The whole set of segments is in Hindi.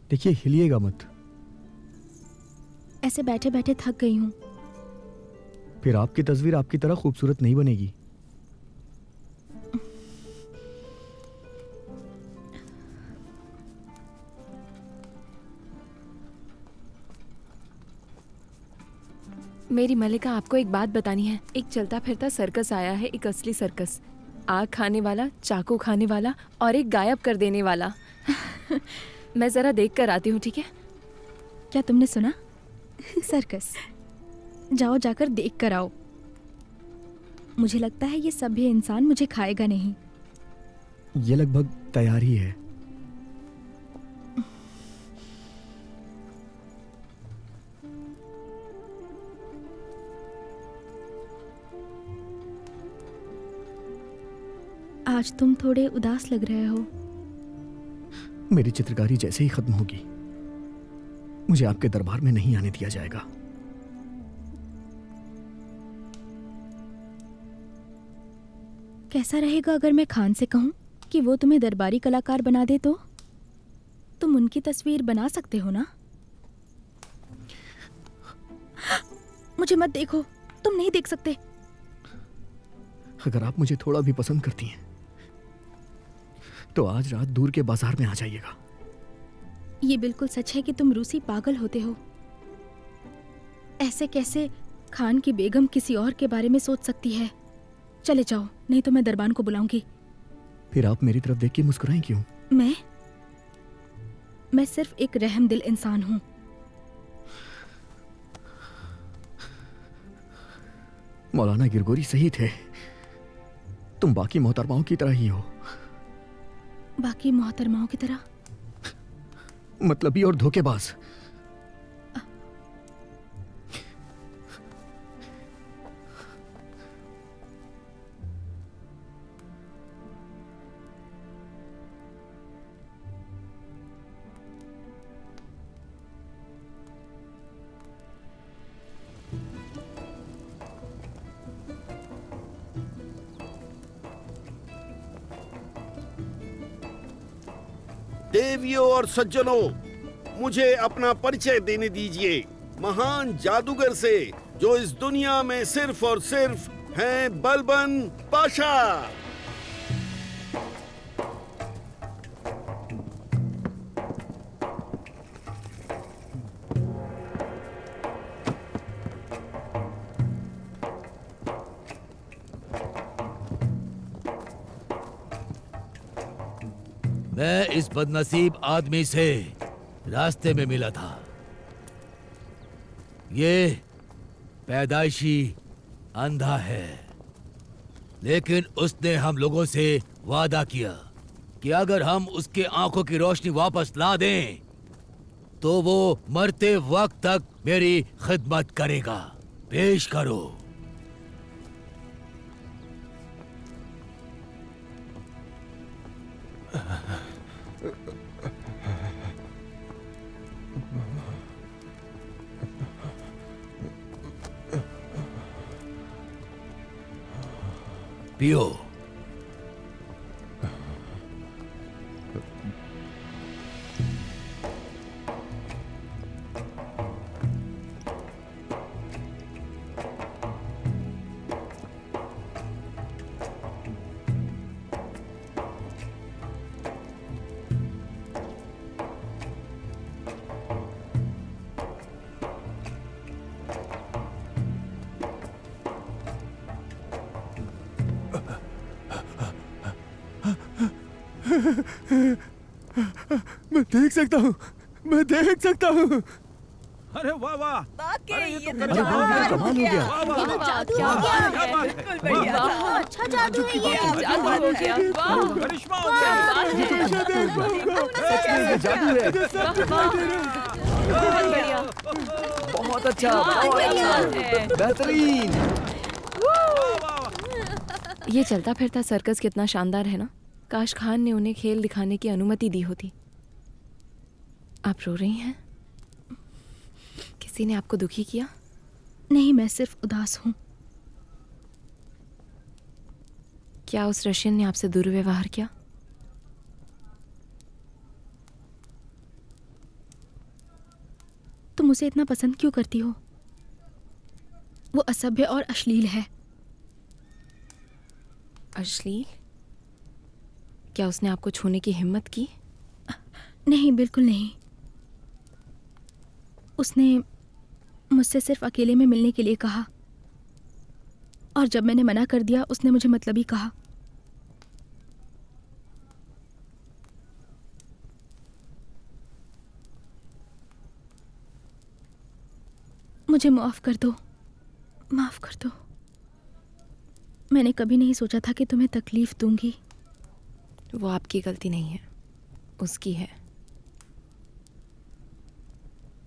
देखिए, हिलिएगा मत। ऐसे बैठे बैठे थक गई हूँ। फिर आपकी तस्वीर आपकी तरह खूबसूरत नहीं बनेगी। मेरी मलिका, आपको एक बात बतानी है। एक चलता फिरता सर्कस आया है, एक असली सर्कस। आग खाने वाला, चाकू खाने वाला और एक गायब कर देने वाला। मैं जरा देख कर आती हूँ, ठीक है? क्या तुमने सुना? सर्कस। जाओ, जाकर देख कर आओ। मुझे लगता है ये सभ्य इंसान मुझे खाएगा नहीं। ये लगभग तैयार ही है। आज तुम थोड़े उदास लग रहे हो। मेरी चित्रकारी जैसे ही खत्म होगी, मुझे आपके दरबार में नहीं आने दिया जाएगा। कैसा रहेगा अगर मैं खान से कहूं कि वो तुम्हें दरबारी कलाकार बना दे? तो तुम उनकी तस्वीर बना सकते हो ना? मुझे मत देखो, तुम नहीं देख सकते। अगर आप मुझे थोड़ा भी पसंद करती हैं तो आज रात दूर के बाजार में आ जाइएगा। ये बिल्कुल सच है कि तुम रूसी पागल होते हो। ऐसे कैसे खान की बेगम किसी और के बारे में सोच सकती है? चले जाओ, नहीं तो मैं दरबान को बुलाऊंगी। फिर आप मेरी तरफ देख के मुस्कुराएं क्यों? मैं सिर्फ एक रहमदिल इंसान हूं। मौलाना गिरगोरी सही थे, तुम बाकी मोहतरमाओं की तरह ही हो। बाकी मोहतरमाओं की तरह? मतलबी और धोखेबाज। देवियों और सज्जनों, मुझे अपना परिचय देने दीजिए, महान जादूगर से, जो इस दुनिया में सिर्फ और सिर्फ हैं बलबन पाशा। मैं इस बदनसीब आदमी से रास्ते में मिला था। ये पैदाइशी अंधा है, लेकिन उसने हम लोगों से वादा किया कि अगर हम उसके आंखों की रोशनी वापस ला दें तो वो मरते वक्त तक मेरी खिदमत करेगा। पेश करो। पियो। मैं देख सकता हूँ, मैं देख सकता हूँ। अरे वाह वाह, अरे ये तो अरे वाह, कमाल हो गया। ये तो जादू हो गया। बिल्कुल बढ़िया था। अच्छा जादू है ये। जादू हो गया। वाह, करिश्मा हो क्या गया। बात है। सच में ये जादू है। बहुत बढ़िया। बहुत अच्छा, बहुत बहुत बढ़िया अच्छा, है। बेहतरीन। ये चलता फिरता सर्कस कितना शानदार है ना। काश खान ने उन्हें खेल दिखाने की अनुमति दी होती। आप रो रही हैं? किसी ने आपको दुखी किया? नहीं, मैं सिर्फ उदास हूं। क्या उस रशियन ने आपसे दुर्व्यवहार किया? तुम उसे इतना पसंद क्यों करती हो? वो असभ्य और अश्लील है। अश्लील? क्या उसने आपको छूने की हिम्मत की? नहीं, बिल्कुल नहीं। उसने मुझसे सिर्फ अकेले में मिलने के लिए कहा, और जब मैंने मना कर दिया उसने मुझे मतलबी कहा। मुझे माफ कर दो, माफ कर दो। मैंने कभी नहीं सोचा था कि तुम्हें तकलीफ दूंगी। वो आपकी गलती नहीं है, उसकी है।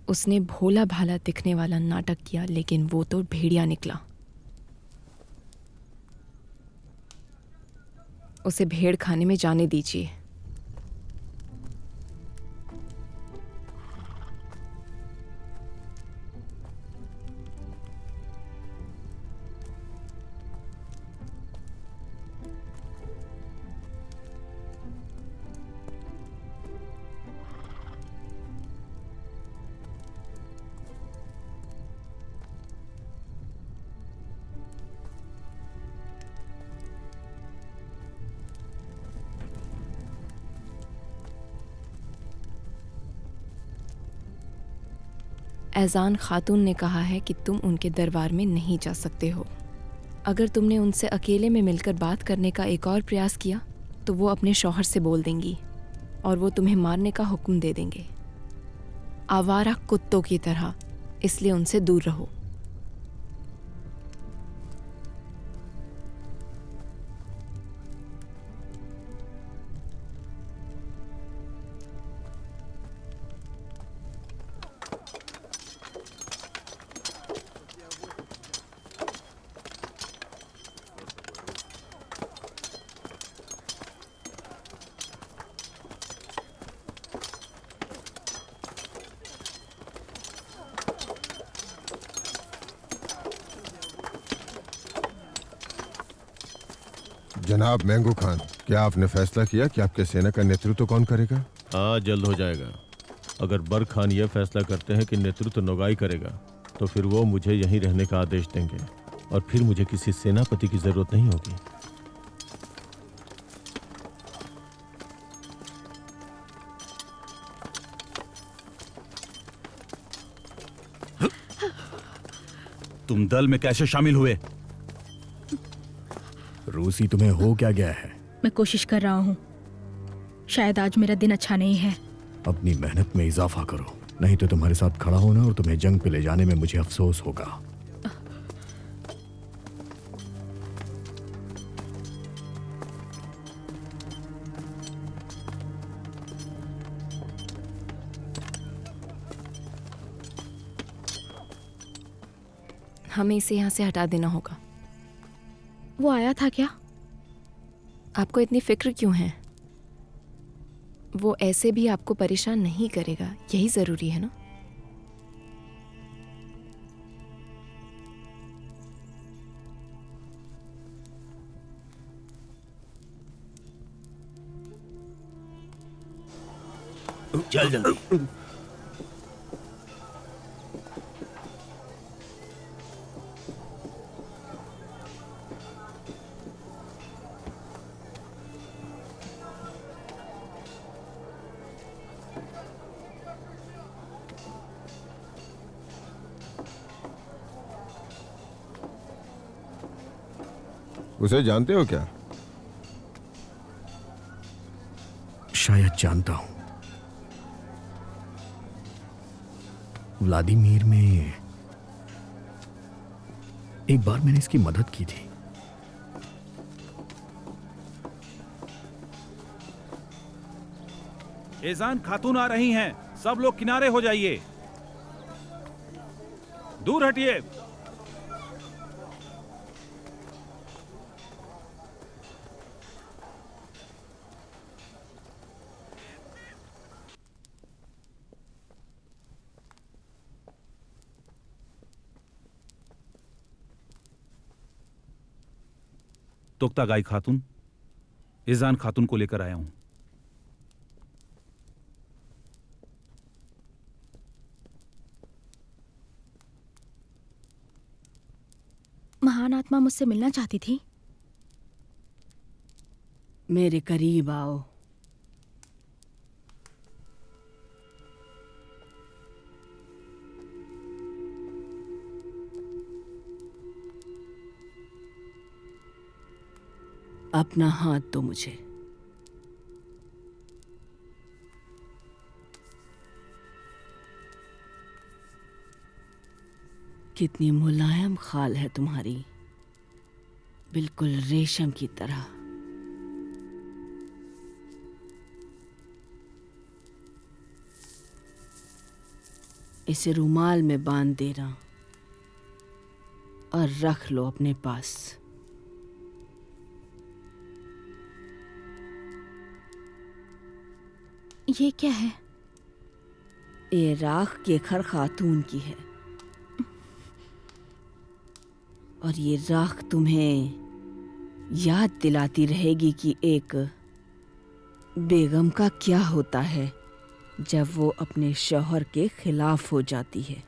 उसने भोला भाला दिखने वाला नाटक किया, लेकिन वो तो भेड़िया निकला। उसे भेड़ खाने में जाने दीजिए। ऐजान खातून ने कहा है कि तुम उनके दरबार में नहीं जा सकते हो। अगर तुमने उनसे अकेले में मिलकर बात करने का एक और प्रयास किया तो वो अपने शौहर से बोल देंगी और वो तुम्हें मारने का हुक्म दे देंगे, आवारा कुत्तों की तरह। इसलिए उनसे दूर रहो। जनाब मैंगो खान, क्या आपने फैसला किया कि आपके सेना का नेतृत्व कौन करेगा? हाँ, जल्द हो जाएगा। अगर बर खान यह फैसला करते हैं कि नेतृत्व नोगाई करेगा तो फिर वो मुझे यहीं रहने का आदेश देंगे और फिर मुझे किसी सेनापति की जरूरत नहीं होगी। तुम दल में कैसे शामिल हुए? रूसी, तुम्हें हो क्या गया है? मैं कोशिश कर रहा हूँ। शायद आज मेरा दिन अच्छा नहीं है। अपनी मेहनत में इजाफा करो, नहीं तो तुम्हारे साथ खड़ा होना और तुम्हें जंग पे ले जाने में मुझे अफसोस होगा। हमें इसे यहाँ से हटा देना होगा। वो आया था क्या? आपको इतनी फिक्र क्यों है? वो ऐसे भी आपको परेशान नहीं करेगा, यही जरूरी है ना? चल जल्दी। उसे जानते हो क्या? शायद जानता हूं। व्लादिमीर में एक बार मैंने इसकी मदद की थी। एजान खातून आ रही हैं, सब लोग किनारे हो जाइए, दूर हटिए। तुख्तागाई खातून, इजान खातून को लेकर आया हूं। आत्मा मुझसे मिलना चाहती थी? मेरे करीब आओ। अपना हाथ दो मुझे। कितनी मुलायम खाल है तुम्हारी, बिल्कुल रेशम की तरह। इसे रुमाल में बांध देना और रख लो अपने पास। ये क्या है? ये राख केखर खातून की है और ये राख तुम्हें याद दिलाती रहेगी कि एक बेगम का क्या होता है जब वो अपने शौहर के खिलाफ हो जाती है।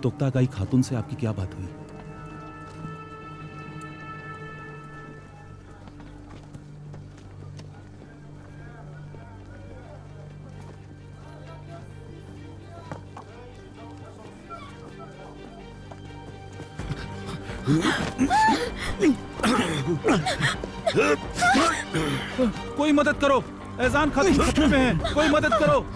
तुक्तागाई खातून से आपकी क्या बात हुई? कोई मदद करो, एजान खातून खतरे में है, कोई मदद करो।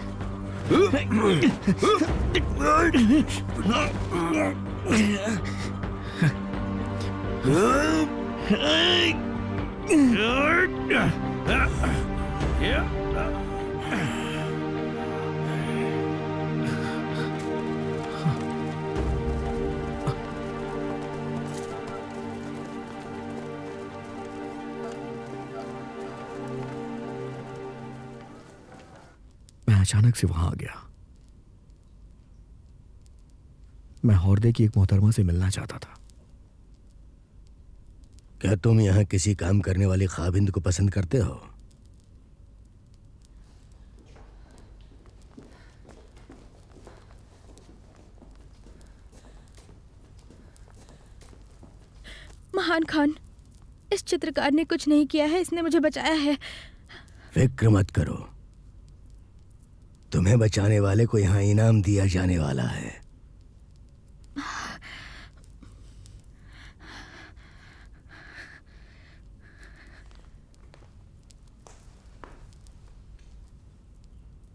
मैं अचानक से वहां आ गया। मैं हौरदे की एक मोहतरमा से मिलना चाहता था। क्या तुम यहाँ किसी काम करने वाली खाबिंद को पसंद करते हो? महान खान, इस चित्रकार ने कुछ नहीं किया है, इसने मुझे बचाया है। फिक्र मत करो, तुम्हें बचाने वाले को यहाँ इनाम दिया जाने वाला है।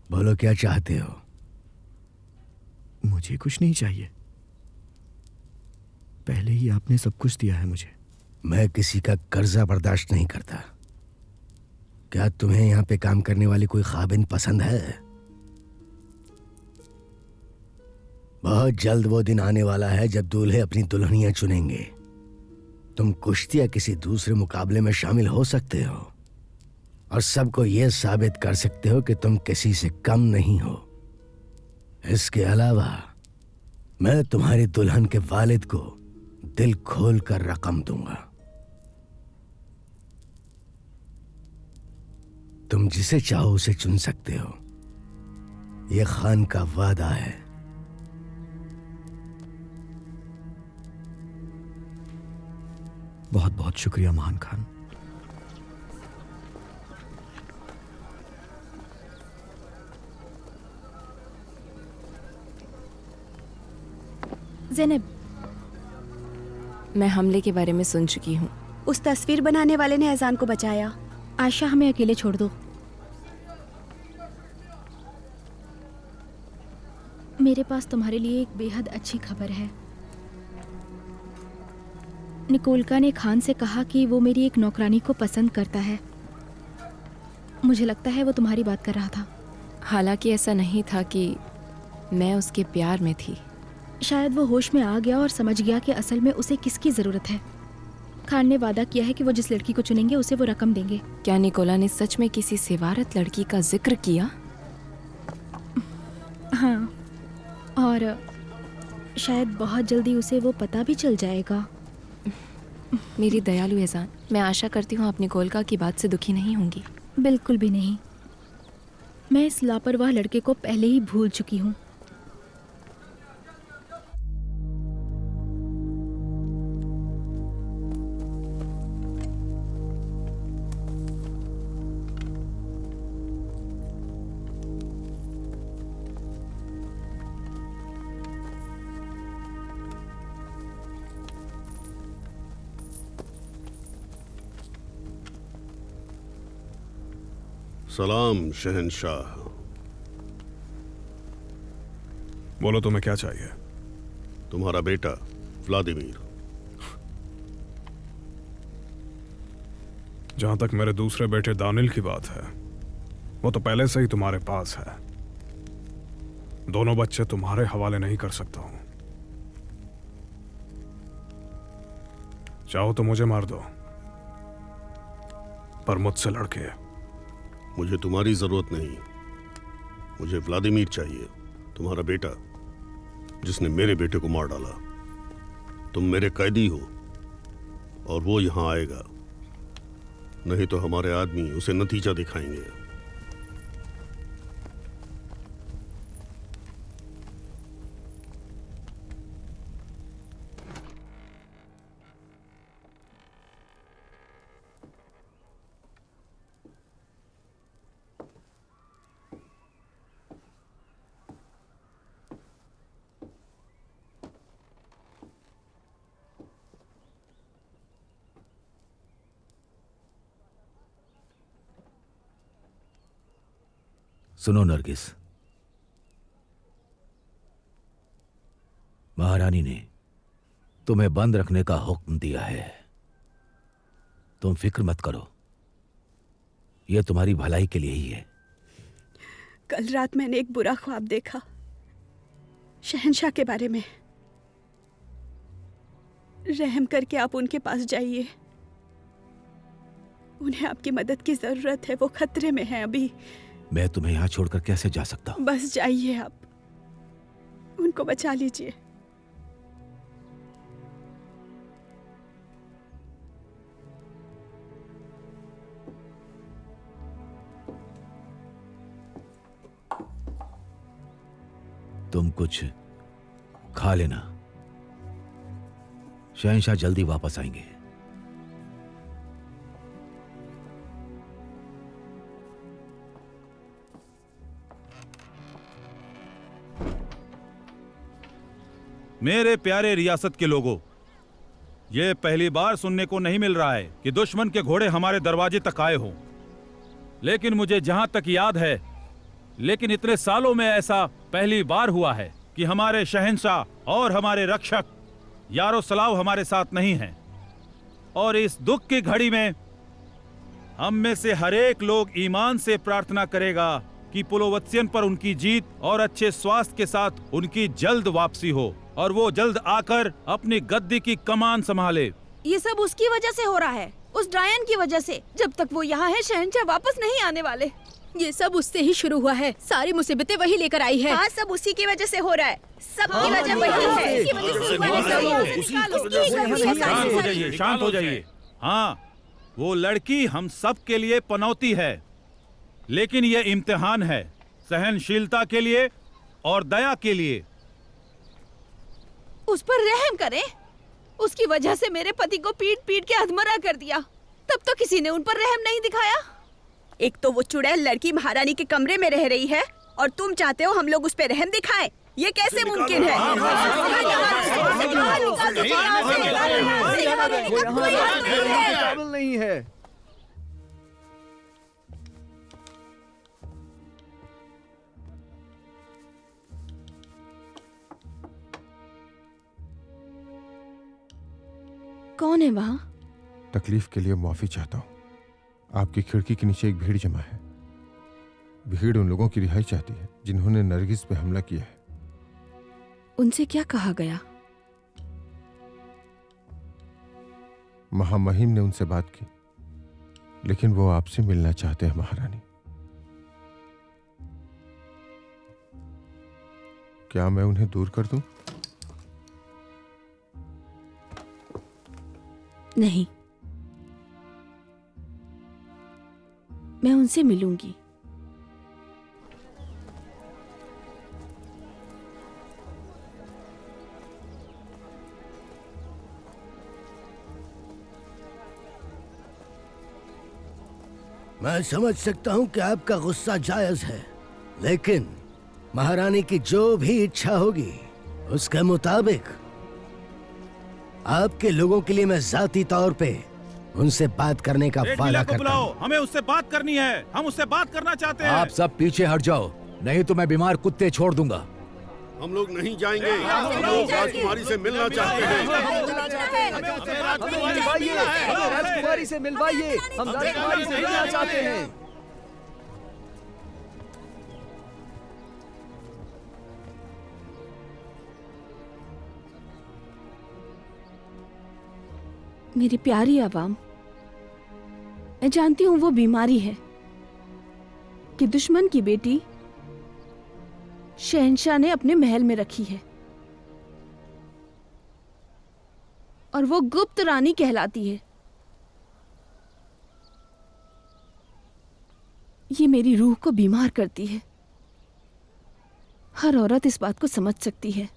बोलो क्या चाहते हो? मुझे कुछ नहीं चाहिए, पहले ही आपने सब कुछ दिया है मुझे। मैं किसी का कर्जा बर्दाश्त नहीं करता। क्या तुम्हें यहाँ पे काम करने वाली कोई खाबिन पसंद है? बहुत जल्द वो दिन आने वाला है जब दूल्हे अपनी दुल्हनियां चुनेंगे। तुम कुश्ती या किसी दूसरे मुकाबले में शामिल हो सकते हो और सबको यह साबित कर सकते हो कि तुम किसी से कम नहीं हो। इसके अलावा मैं तुम्हारी दुल्हन के वालिद को दिल खोल कर रकम दूंगा। तुम जिसे चाहो उसे चुन सकते हो। यह खान का वादा है। बहुत बहुत शुक्रिया महान खान। ज़ैनब, मैं हमले के बारे में सुन चुकी हूँ। उस तस्वीर बनाने वाले ने अजान को बचाया। आयशा, हमें अकेले छोड़ दो। मेरे पास तुम्हारे लिए एक बेहद अच्छी खबर है। निकोलका ने खान से कहा कि वो मेरी एक नौकरानी को पसंद करता है मुझे लगता है वो तुम्हारी बात कर रहा था। हालांकि ऐसा नहीं था कि मैं उसके प्यार में थी। शायद वो होश में आ गया और समझ गया कि असल में उसे किसकी ज़रूरत है। खान ने वादा किया है कि वो जिस लड़की को चुनेंगे उसे वो रकम देंगे। क्या निकोला ने सच में किसी सेवारत लड़की का जिक्र किया? हाँ, और शायद बहुत जल्दी उसे वो पता भी चल जाएगा। मेरी दयालु एजान, मैं आशा करती हूँ आप निकोलका की बात से दुखी नहीं होंगी। बिल्कुल भी नहीं। मैं इस लापरवाह लड़के को पहले ही भूल चुकी हूँ। सलाम शहंशाह। बोलो तुम्हें क्या चाहिए? तुम्हारा बेटा व्लादिमीर। जहां तक मेरे दूसरे बेटे दानिल की बात है, वो तो पहले से ही तुम्हारे पास है। दोनों बच्चे तुम्हारे हवाले नहीं कर सकता हूं। चाहो तो मुझे मार दो, पर मुझसे लड़के। मुझे तुम्हारी जरूरत नहीं, मुझे व्लादिमीर चाहिए, तुम्हारा बेटा जिसने मेरे बेटे को मार डाला। तुम मेरे कैदी हो और वो यहां आएगा, नहीं तो हमारे आदमी उसे नतीजा दिखाएंगे। सुनो नरगिस, महारानी ने तुम्हें बंद रखने का हुक्म दिया है। तुम फिक्र मत करो, यह तुम्हारी भलाई के लिए ही है। कल रात मैंने एक बुरा ख्वाब देखा शहंशाह के बारे में। रहम करके आप उनके पास जाइए, उन्हें आपकी मदद की जरूरत है, वो खतरे में है अभी। मैं तुम्हें यहां छोड़कर कैसे जा सकता हूं? बस जाइए, आप उनको बचा लीजिए। तुम कुछ खा लेना, शहंशाह जल्दी वापस आएंगे। मेरे प्यारे रियासत के लोगों, यह पहली बार सुनने को नहीं मिल रहा है कि दुश्मन के घोड़े हमारे दरवाजे तक आए हों। लेकिन मुझे जहां तक याद है, लेकिन इतने सालों में ऐसा पहली बार हुआ है कि हमारे शहंशाह और हमारे रक्षक यारोस्लाव हमारे साथ नहीं हैं। और इस दुख की घड़ी में हम में से हर एक लोग ईमान से प्रार्थना करेगा कि पुलोवत्स्यन पर उनकी जीत और अच्छे स्वास्थ्य के साथ उनकी जल्द वापसी हो और वो जल्द आकर अपनी गद्दी की कमान संभाले। ये सब उसकी वजह से हो रहा है, उस ड्रायन की वजह से। जब तक वो यहाँ है शहंशाह वापस नहीं आने वाले। ये सब उससे ही शुरू हुआ है, सारी मुसीबतें वही लेकर आई है। हाँ, सब उसी की वजह से हो रहा है, सबकी वजह वही है। शांत हो जाइए, शांत हो जाइए। हाँ, वो लड़की हम सब के लिए पनौती है, लेकिन ये इम्तिहान है सहनशीलता के लिए और दया के लिए। उस पर रहम करें, उसकी वजह से मेरे पति को पीट पीट के अधमरा कर दिया, तब तो किसी ने उन पर रहम नहीं दिखाया। एक तो वो चुड़ैल लड़की महारानी के कमरे में रह रही है और तुम चाहते हो हम लोग उस पर रहम दिखाएं? ये कैसे मुमकिन है? काबिल नहीं है। कौन है वहाँ? तकलीफ के लिए माफी चाहता हूँ। आपकी खिड़की के नीचे एक भीड़ जमा है। भीड़ उन लोगों की रिहाई चाहती है जिन्होंने नरगिस पे हमला किया है। उनसे क्या कहा गया? महामहिम ने उनसे बात की, लेकिन वो आपसे मिलना चाहते हैं महारानी। क्या मैं उन्हें दूर कर दूं? नहीं, मैं उनसे मिलूंगी। मैं समझ सकता हूं कि आपका गुस्सा जायज है, लेकिन महारानी की जो भी इच्छा होगी उसके मुताबिक आपके लोगों के लिए मैं जाती तौर पे उनसे बात करने का वादा करता हूं। हमें उससे बात करनी है, हम उससे बात करना चाहते हैं। आप सब पीछे हट जाओ, नहीं तो मैं बीमार कुत्ते छोड़ दूंगा। हम लोग नहीं जाएंगे, हम लोग राजकुमारी से मिलना चाहते हैं। राजकुमारी से मिलवाइए, हम राजकुमारी से मिलना चाहते हैं। मेरी प्यारी आवाम, मैं जानती हूं वो बीमारी है कि दुश्मन की बेटी शहंशाह ने अपने महल में रखी है और वो गुप्त रानी कहलाती है। ये मेरी रूह को बीमार करती है। हर औरत इस बात को समझ सकती है।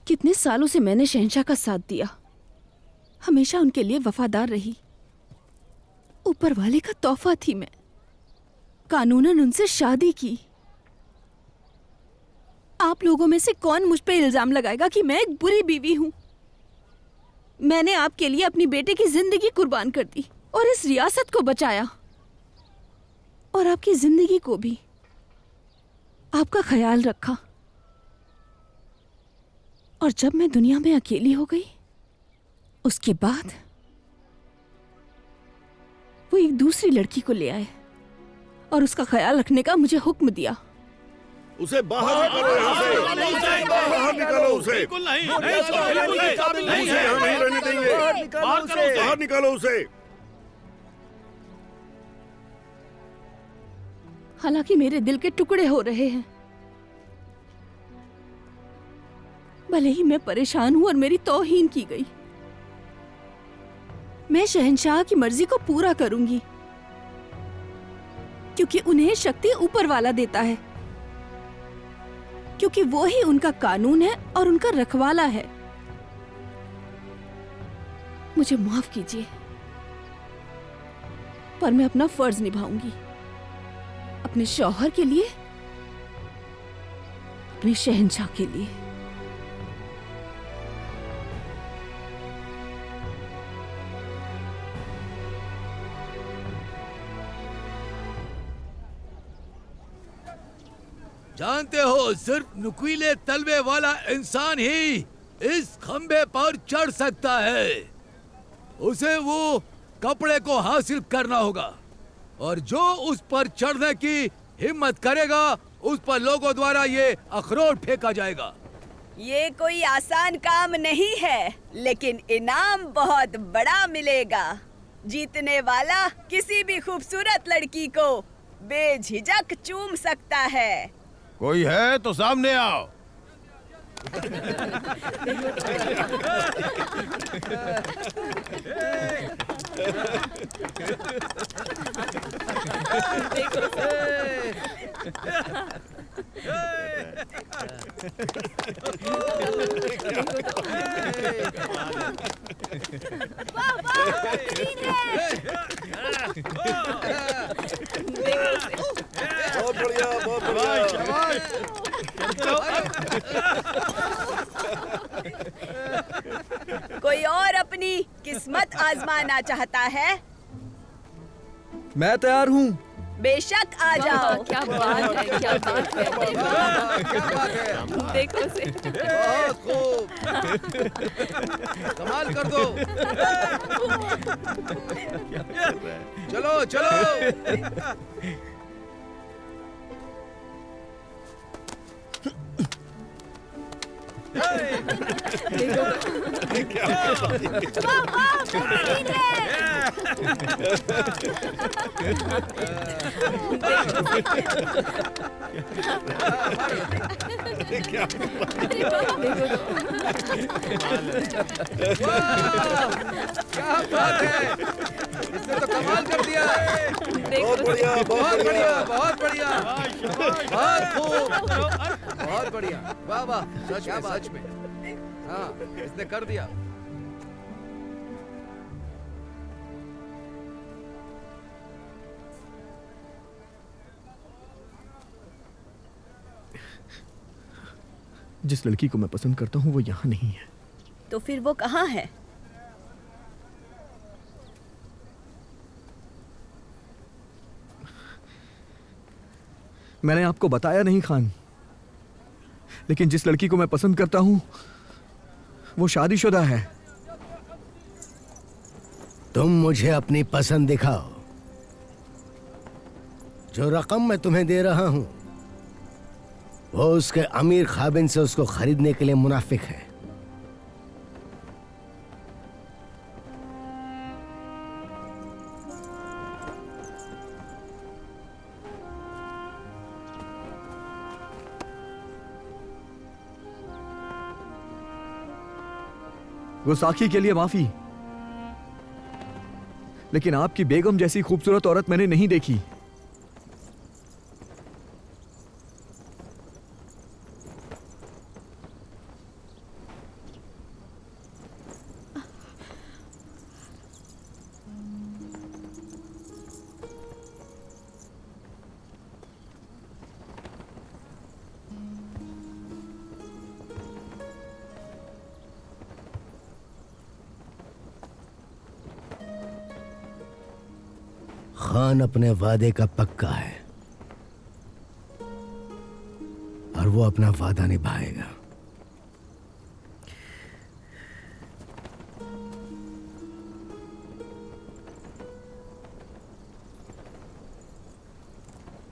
कितने सालों से मैंने शहंशाह का साथ दिया, हमेशा उनके लिए वफादार रही। ऊपर वाले का तोहफा थी मैं। कानूनन उनसे शादी की। आप लोगों में से कौन मुझ पे इल्जाम लगाएगा कि मैं एक बुरी बीवी हूं? मैंने आपके लिए अपनी बेटे की जिंदगी कुर्बान कर दी और इस रियासत को बचाया, और आपकी जिंदगी को भी, आपका ख्याल रखा। और जब मैं दुनिया में अकेली हो गई, उसके बाद वो एक दूसरी लड़की को ले आए और उसका ख्याल रखने का मुझे हुक्म दिया। उसे बाहर निकालो यहाँ से, बाहर निकालो उसे। बिल्कुल नहीं, उसे यहाँ नहीं रहने देंगे। बाहर निकालो उसे। हालांकि मेरे दिल के टुकड़े हो रहे हैं, भले ही मैं परेशान हूं और मेरी तौहीन की गई। मैं शहंशाह की मर्जी को पूरा करूंगी, क्योंकि उन्हें शक्ति ऊपर वाला देता है, क्योंकि वो ही उनका कानून है और उनका रखवाला है। मुझे माफ कीजिए, पर मैं अपना फर्ज निभाऊंगी, अपने शौहर के लिए, अपने शहंशाह के लिए। जानते हो, सिर्फ नुकीले तलवे वाला इंसान ही इस खंबे पर चढ़ सकता है। उसे वो कपड़े को हासिल करना होगा, और जो उस पर चढ़ने की हिम्मत करेगा उस पर लोगों द्वारा ये अखरोट फेंका जाएगा। ये कोई आसान काम नहीं है, लेकिन इनाम बहुत बड़ा मिलेगा। जीतने वाला किसी भी खूबसूरत लड़की को बेझिझक चूम सकता है। कोई है तो सामने आओ। बहुत बढ़िया, बहुत बढ़िया। कोई और अपनी किस्मत आजमाना चाहता है? मैं तैयार हूँ। बेशक आ जाओ। क्या बात है, क्या बात है, क्या बात है। देखो उसे। बहुत खूब, कमाल कर दो। चलो चलो। क्या बात है, इसने तो कमाल कर दिया। बहुत बढ़िया, बहुत बढ़िया, बहुत बढ़िया, बहुत खूब, बहुत बढ़िया। वाह वाह, सच में। हाँ, इसने कर दिया। जिस लड़की को मैं पसंद करता हूँ वो यहाँ नहीं है। तो फिर वो कहाँ है? मैंने आपको बताया नहीं खान, लेकिन जिस लड़की को मैं पसंद करता हूँ वो शादीशुदा है। तुम मुझे अपनी पसंद दिखाओ। जो रकम मैं तुम्हें दे रहा हूं वो उसके अमीर खाबिन से उसको खरीदने के लिए मुनाफिक है। गुस्ताखी के लिए माफी, लेकिन आपकी बेगम जैसी खूबसूरत औरत मैंने नहीं देखी। खान अपने वादे का पक्का है और वो अपना वादा निभाएगा।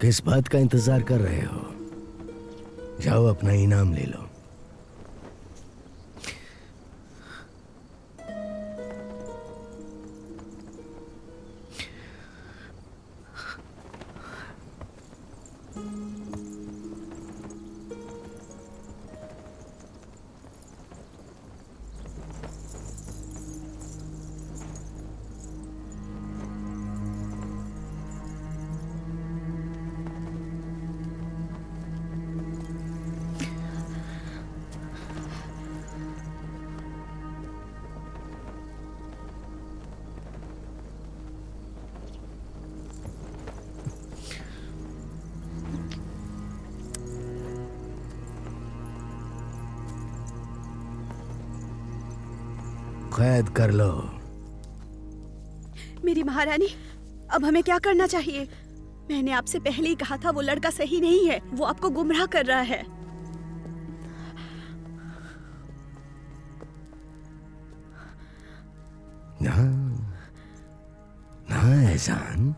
किस बात का इंतजार कर रहे हो? जाओ अपना इनाम ले लो। कैद कर लो। मेरी महारानी, अब हमें क्या करना चाहिए? मैंने आपसे पहले ही कहा था वो लड़का सही नहीं है, वो आपको गुमराह कर रहा है। ना एहसान,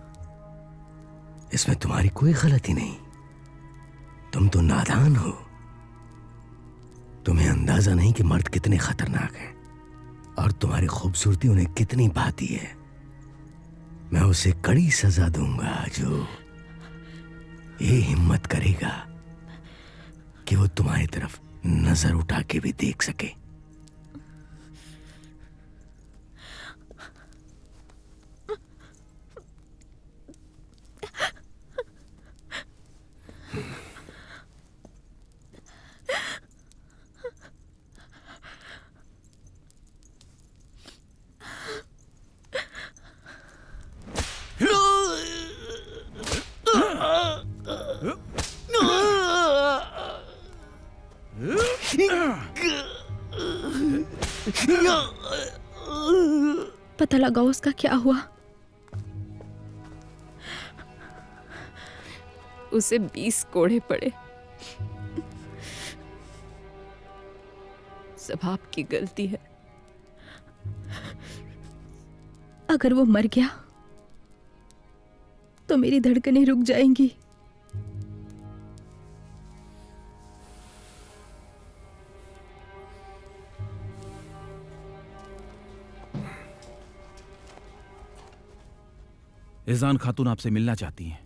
इसमें तुम्हारी कोई गलती नहीं। तुम तो नादान हो। तुम्हें अंदाजा नहीं कि मर्द कितने खतरनाक हैं और तुम्हारी खूबसूरती उन्हें कितनी भाती है। मैं उसे कड़ी सजा दूंगा जो ये हिम्मत करेगा कि वो तुम्हारी तरफ नजर उठा के भी देख सके। पता लगाओ उसका क्या हुआ। उसे 20 कोड़े पड़े। सब आपकी गलती है। अगर वो मर गया तो मेरी धड़कनें रुक जाएंगी। इज़ान खातून आपसे मिलना चाहती हैं।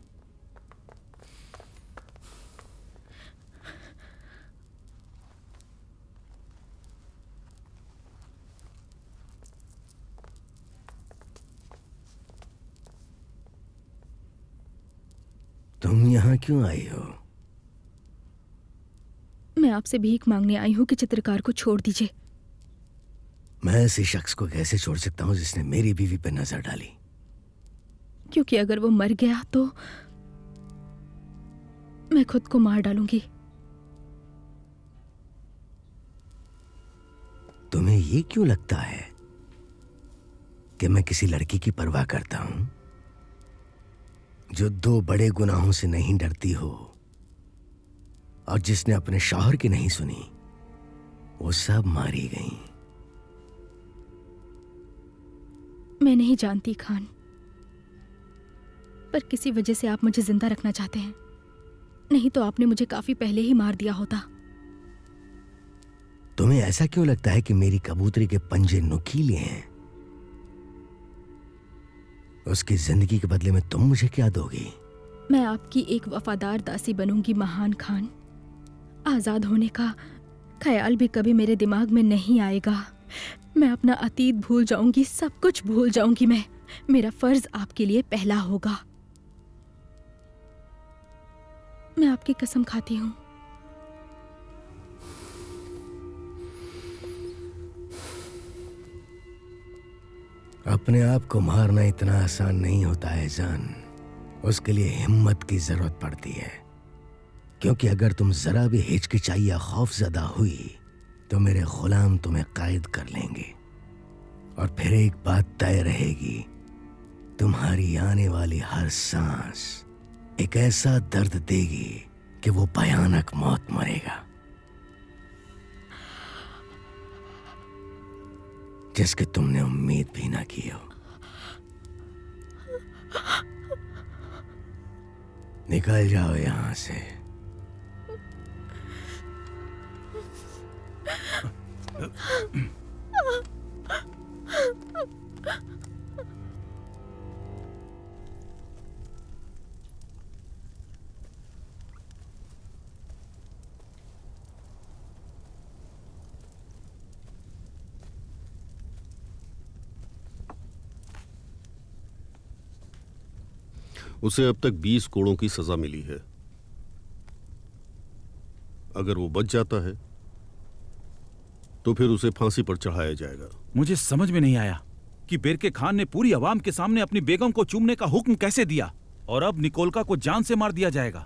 तुम यहाँ क्यों आई हो? मैं आपसे भीख मांगने आई हूँ कि चित्रकार को छोड़ दीजिए। मैं ऐसे शख्स को कैसे छोड़ सकता हूँ जिसने मेरी बीवी पर नजर डाली? क्योंकि अगर वो मर गया तो मैं खुद को मार डालूंगी। तुम्हें ये क्यों लगता है कि मैं किसी लड़की की परवाह करता हूं जो 2 बड़े गुनाहों से नहीं डरती हो और जिसने अपने शौहर की नहीं सुनी, वो सब मारी गई। मैं नहीं जानती खान, पर किसी वजह से आप मुझे जिंदा रखना चाहते हैं। नहीं तो आपने मुझे काफी पहले ही मार दिया होता। तुम्हें ऐसा क्यों लगता है कि मेरी कबूतरी के पंजे नुकीले हैं? उसकी जिंदगी के बदले में तुम मुझे क्या दोगी? मैं आपकी एक वफादार दासी बनूंगी महान खान। आजाद होने का ख्याल भी कभी मेरे दिमाग में नहीं आएगा। मैं अपना अतीत भूल जाऊंगी, सब कुछ भूल जाऊंगी। मेरा फर्ज आपके लिए पहला होगा। मैं आपकी कसम खाती हूँ। अपने आप को मारना इतना आसान नहीं होता है जान। उसके लिए हिम्मत की जरूरत पड़ती है, क्योंकि अगर तुम जरा भी हिचकिचाई या खौफजदा हुई तो मेरे गुलाम तुम्हें कैद कर लेंगे। और फिर एक बात तय रहेगी, तुम्हारी आने वाली हर सांस एक ऐसा दर्द देगी कि वो भयानक मौत मरेगा, जिसकी तुमने उम्मीद भी ना की हो। निकल जाओ यहां से। उसे अब तक 20 कोड़ों की सजा मिली है। अगर वो बच जाता है तो फिर उसे फांसी पर चढ़ाया जाएगा। मुझे समझ में नहीं आया कि बेरके खान ने पूरी आवाम के सामने अपनी बेगम को चूमने का हुक्म कैसे दिया, और अब निकोलका को जान से मार दिया जाएगा।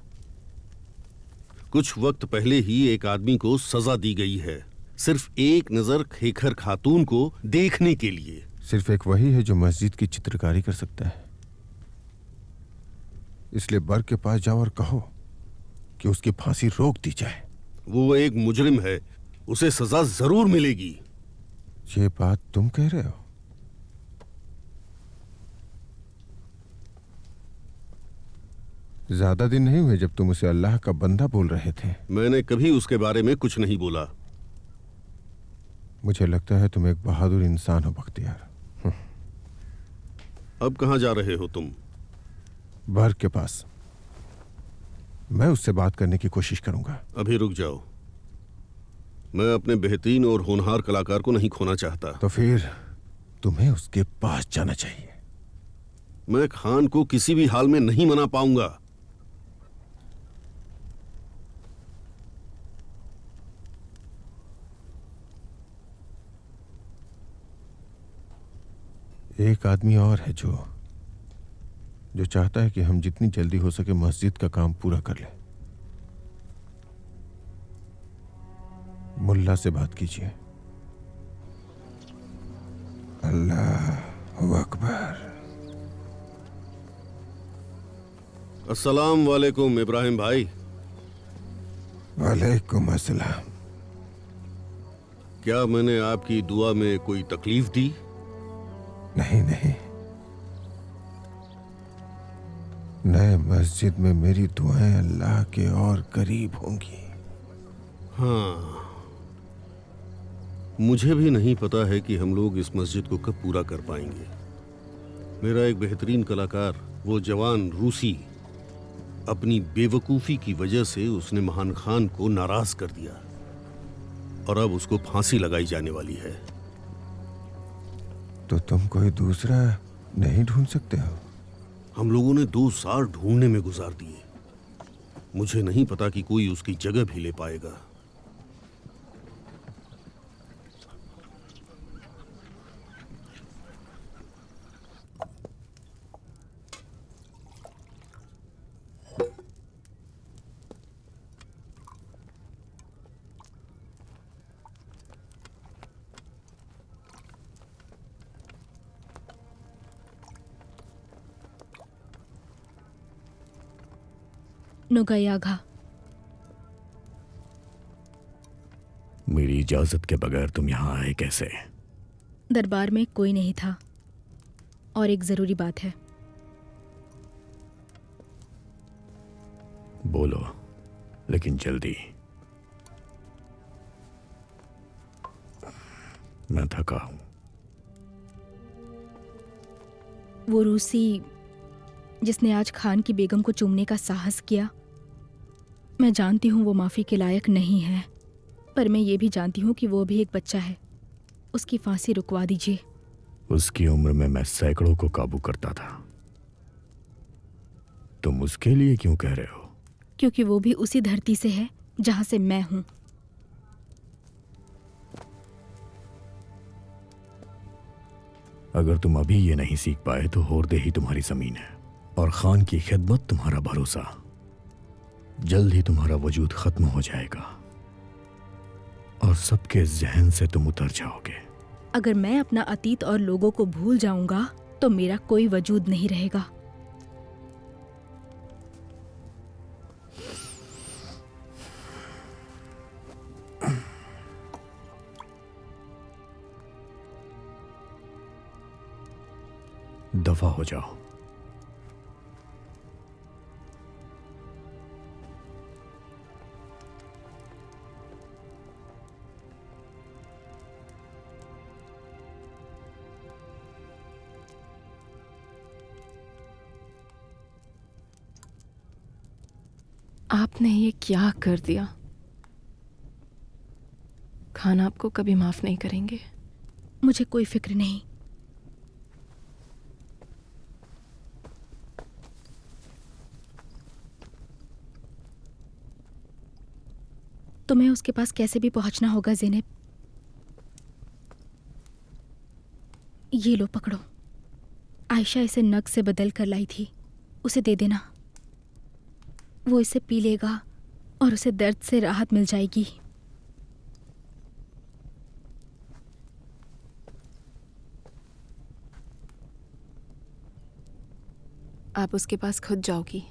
कुछ वक्त पहले ही एक आदमी को सजा दी गई है, सिर्फ एक नजर खेखर खातून को देखने के लिए। सिर्फ एक वही है जो मस्जिद की चित्रकारी कर सकता है, इसलिए बर के पास जाओ और कहो कि उसकी फांसी रोक दी जाए। वो एक मुजरिम है, उसे सजा जरूर मिलेगी। ये बात तुम कह रहे हो? ज्यादा दिन नहीं हुए जब तुम उसे अल्लाह का बंदा बोल रहे थे। मैंने कभी उसके बारे में कुछ नहीं बोला। मुझे लगता है तुम एक बहादुर इंसान हो बख्तियार। अब कहां जा रहे हो तुम? बर के पास। मैं उससे बात करने की कोशिश करूंगा। अभी रुक जाओ, मैं अपने बेहतरीन और होनहार कलाकार को नहीं खोना चाहता। तो फिर तुम्हें उसके पास जाना चाहिए। मैं खान को किसी भी हाल में नहीं मना पाऊंगा। एक आदमी और है जो चाहता है कि हम जितनी जल्दी हो सके मस्जिद का काम पूरा कर लें। मुल्ला से बात कीजिए। अल्लाह अकबर। अस्सलाम वालेकुम इब्राहिम भाई। वालेकुम अस्सलाम। क्या मैंने आपकी दुआ में कोई तकलीफ दी? नहीं नहीं, नए मस्जिद में मेरी दुआएं अल्लाह के और करीब होंगी। हाँ, मुझे भी नहीं पता है कि हम लोग इस मस्जिद को कब पूरा कर पाएंगे। मेरा एक बेहतरीन कलाकार, वो जवान रूसी, अपनी बेवकूफ़ी की वजह से उसने महान खान को नाराज कर दिया और अब उसको फांसी लगाई जाने वाली है। तो तुम कोई दूसरा नहीं ढूंढ सकते हो? हम लोगों ने 2 साल ढूंढने में गुजार दिए। मुझे नहीं पता कि कोई उसकी जगह भी ले पाएगा। नुगयाघा, मेरी इजाजत के बगैर तुम यहाँ आए कैसे? दरबार में कोई नहीं था और एक जरूरी बात है। बोलो, लेकिन जल्दी। मैं थका हूं। वो रूसी जिसने आज खान की बेगम को चूमने का साहस किया, मैं जानती हूँ वो माफ़ी के लायक नहीं है, पर मैं ये भी जानती हूँ कि वो भी एक बच्चा है। उसकी फांसी रुकवा दीजिए। उसकी उम्र में मैं सैकड़ों को काबू करता था। तुम उसके लिए क्यों कह रहे हो? क्योंकि वो भी उसी धरती से है जहाँ से मैं हूँ। अगर तुम अभी ये नहीं सीख पाए तो होरदे ही तुम्हारी जमीन है और खान की खिदमत तुम्हारा भरोसा। जल्द ही तुम्हारा वजूद खत्म हो जाएगा और सबके जहन से तुम उतर जाओगे। अगर मैं अपना अतीत और लोगों को भूल जाऊंगा तो मेरा कोई वजूद नहीं रहेगा। दफा हो जाओ। आपने ये क्या कर दिया? खान आपको कभी माफ नहीं करेंगे। मुझे कोई फिक्र नहीं। तुम्हें उसके पास कैसे भी पहुंचना होगा ज़ैनब। ये लो पकड़ो। आयशा इसे नग से बदल कर लाई थी, उसे दे देना। वो इसे पी लेगा और उसे दर्द से राहत मिल जाएगी। आप उसके पास खुद जाओगी।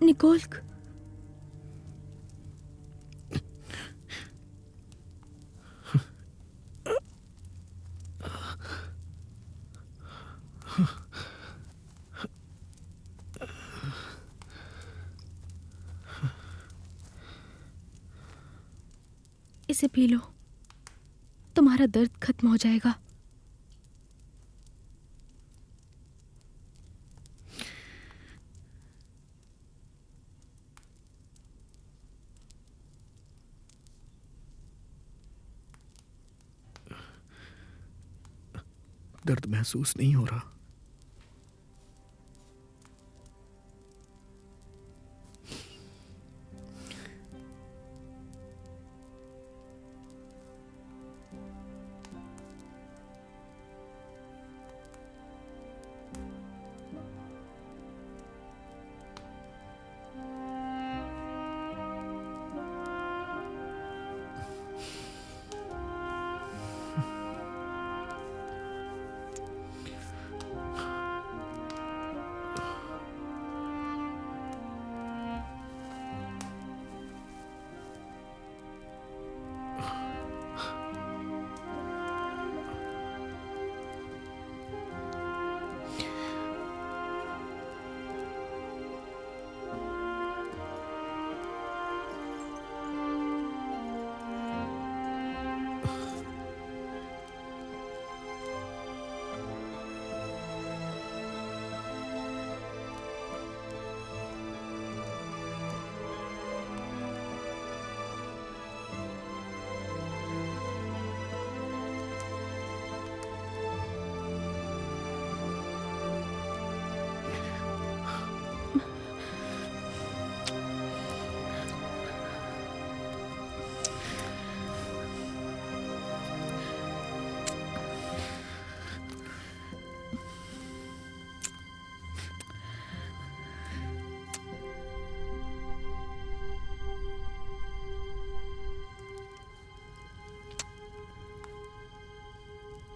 निकोल, इसे पी लो, तुम्हारा दर्द खत्म हो जाएगा। दर्द महसूस नहीं हो रहा।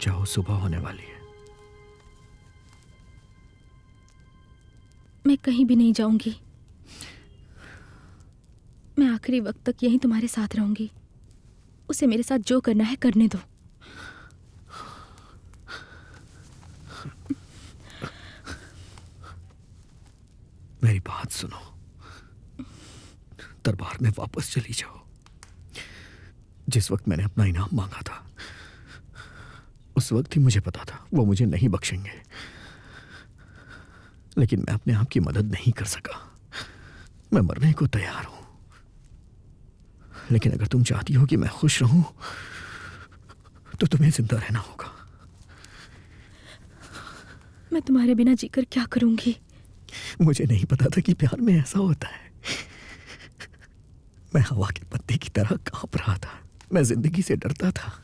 जाओ, सुबह होने वाली है। मैं कहीं भी नहीं जाऊंगी। मैं आखिरी वक्त तक यहीं तुम्हारे साथ रहूंगी। उसे मेरे साथ जो करना है करने दो। मेरी बात सुनो, दरबार में वापस चली जाओ। जिस वक्त मैंने अपना इनाम मांगा था उस वक्त ही मुझे पता था वो मुझे नहीं बख्शेंगे, लेकिन मैं अपने आप की मदद नहीं कर सका। मैं मरने को तैयार हूं, लेकिन अगर तुम चाहती हो कि मैं खुश रहूं तो तुम्हें जिंदा रहना होगा। मैं तुम्हारे बिना जीकर क्या करूंगी? मुझे नहीं पता था कि प्यार में ऐसा होता है। मैं हवा के पत्ते की तरह कांप रहा था। मैं जिंदगी से डरता था।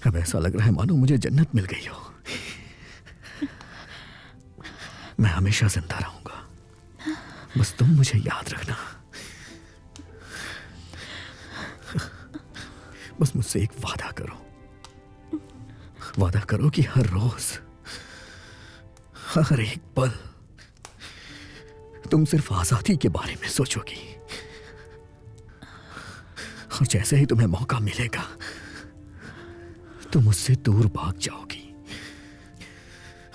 अब ऐसा लग रहा है मानो मुझे जन्नत मिल गई हो। मैं हमेशा जिंदा रहूंगा, बस तुम मुझे याद रखना। बस मुझसे एक वादा करो। वादा करो कि हर रोज, हर एक पल तुम सिर्फ आजादी के बारे में सोचोगी, और जैसे ही तुम्हें मौका मिलेगा तुम उससे दूर भाग जाओगी।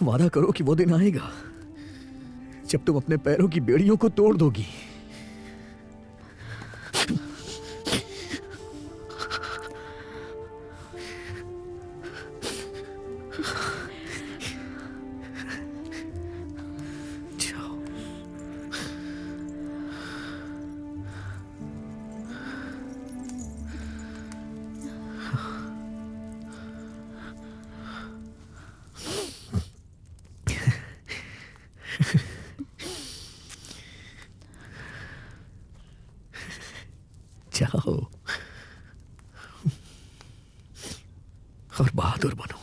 वादा करो कि वो दिन आएगा जब तुम अपने पैरों की बेड़ियों को तोड़ दोगी। जाओ और बहादुर बनो।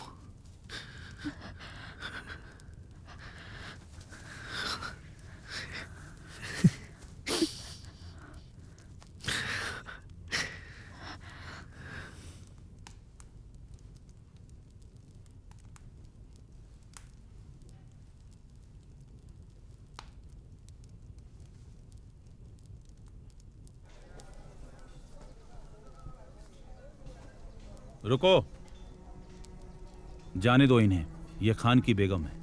रुको, जाने दो इन्हें। ये खान की बेगम है।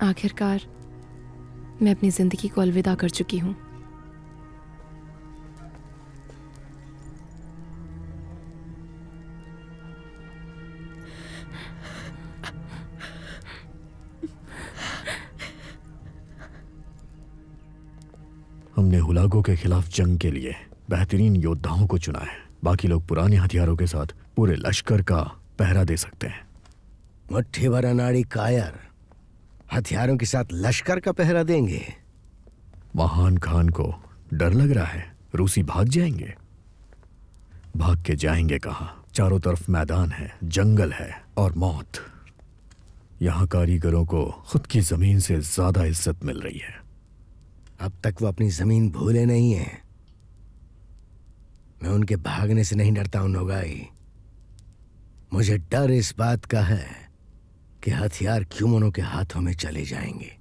आखिरकार मैं अपनी जिंदगी को अलविदा कर चुकी हूँ। हमने हुलागो के खिलाफ जंग के लिए बेहतरीन योद्धाओं को चुना है। बाकी लोग पुराने हथियारों के साथ पूरे लश्कर का पहरा दे सकते हैं। मुट्ठी भर अनाड़ी कायर हथियारों के साथ लश्कर का पहरा देंगे? महान खान को डर लग रहा है रूसी भाग जाएंगे? भाग के जाएंगे कहाँ? चारों तरफ मैदान है, जंगल है और मौत। यहाँ कारीगरों को खुद की जमीन से ज्यादा इज्जत मिल रही है। अब तक वो अपनी जमीन भूले नहीं है। मैं उनके भागने से नहीं डरता हूं नोगाई। मुझे डर इस बात का है कि हथियार क्यूमनों के हाथों में चले जाएंगे,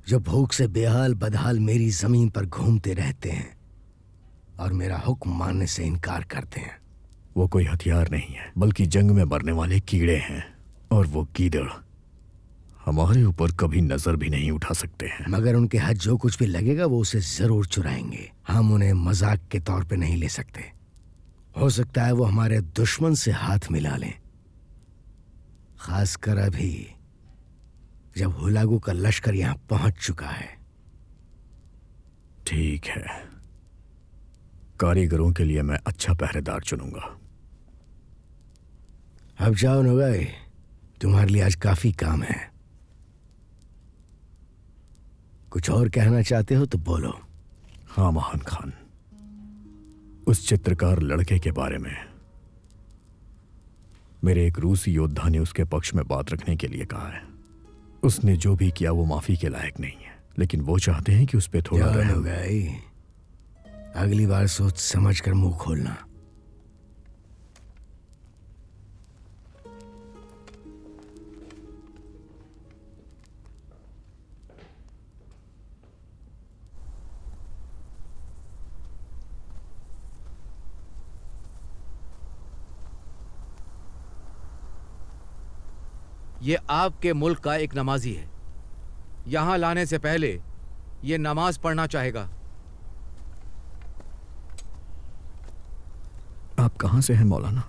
जो भूख से बेहाल बदहाल मेरी जमीन पर घूमते रहते हैं और मेरा हुक्म मानने से इनकार करते हैं। वो कोई हथियार नहीं है, बल्कि जंग में मरने वाले कीड़े हैं, और वो कीड़े हमारे ऊपर कभी नजर भी नहीं उठा सकते हैं। मगर उनके हाथ जो कुछ भी लगेगा वो उसे जरूर चुराएंगे। हम उन्हें मजाक के तौर पे नहीं ले सकते। हो सकता है वो हमारे दुश्मन से हाथ मिला लें, खासकर अभी जब हुलागू का लश्कर यहां पहुंच चुका है। ठीक है, कारीगरों के लिए मैं अच्छा पहरेदार चुनूंगा। अब जाओ नोगाई, तुम्हारे लिए आज काफी काम है। कुछ और कहना चाहते हो तो बोलो। हाँ महान खान, उस चित्रकार लड़के के बारे में मेरे एक रूसी योद्धा ने उसके पक्ष में बात रखने के लिए कहा है। उसने जो भी किया वो माफी के लायक नहीं है, लेकिन वो चाहते हैं कि उस पे थोड़ा रहम। अगली बार सोच समझ कर मुंह खोलना। ये आपके मुल्क का एक नमाजी है। यहां लाने से पहले ये नमाज पढ़ना चाहेगा। आप कहां से हैं मौलाना?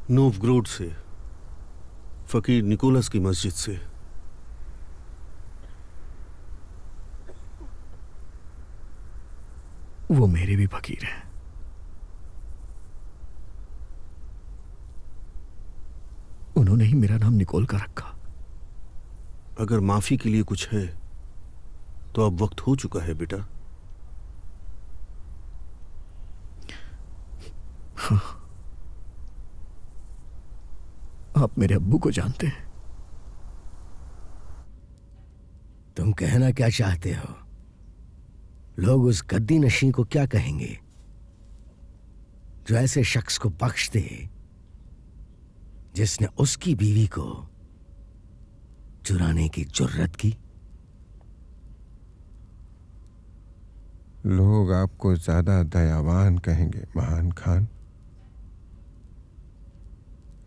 नोवग्रोड से, फकीर निकोलस की मस्जिद से। वो मेरे भी फकीर हैं। उन्होंने ही मेरा नाम निकोल का रखा। अगर माफी के लिए कुछ है तो अब वक्त हो चुका है बेटा। हाँ, आप मेरे अब्बू को जानते हैं। तुम कहना क्या चाहते हो? लोग उस गद्दी नशीं को क्या कहेंगे जो ऐसे शख्स को बख्श दे जिसने उसकी बीवी को चुराने की जुर्रत की? लोग आपको ज्यादा दयावान कहेंगे महान खान,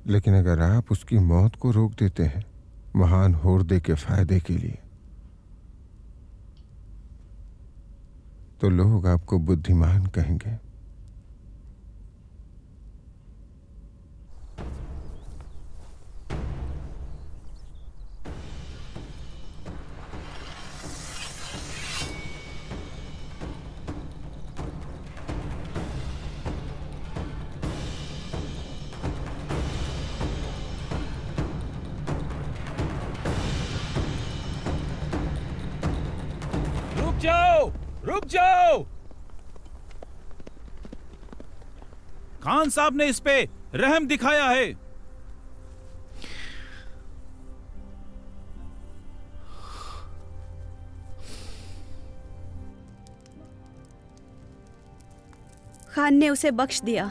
लेकिन अगर आप उसकी मौत को रोक देते हैं महान होर्दे के फायदे के लिए, तो लोग आपको बुद्धिमान कहेंगे। रुक जाओ! खान साहब ने इस पे रहम दिखाया है। खान ने उसे बख्श दिया।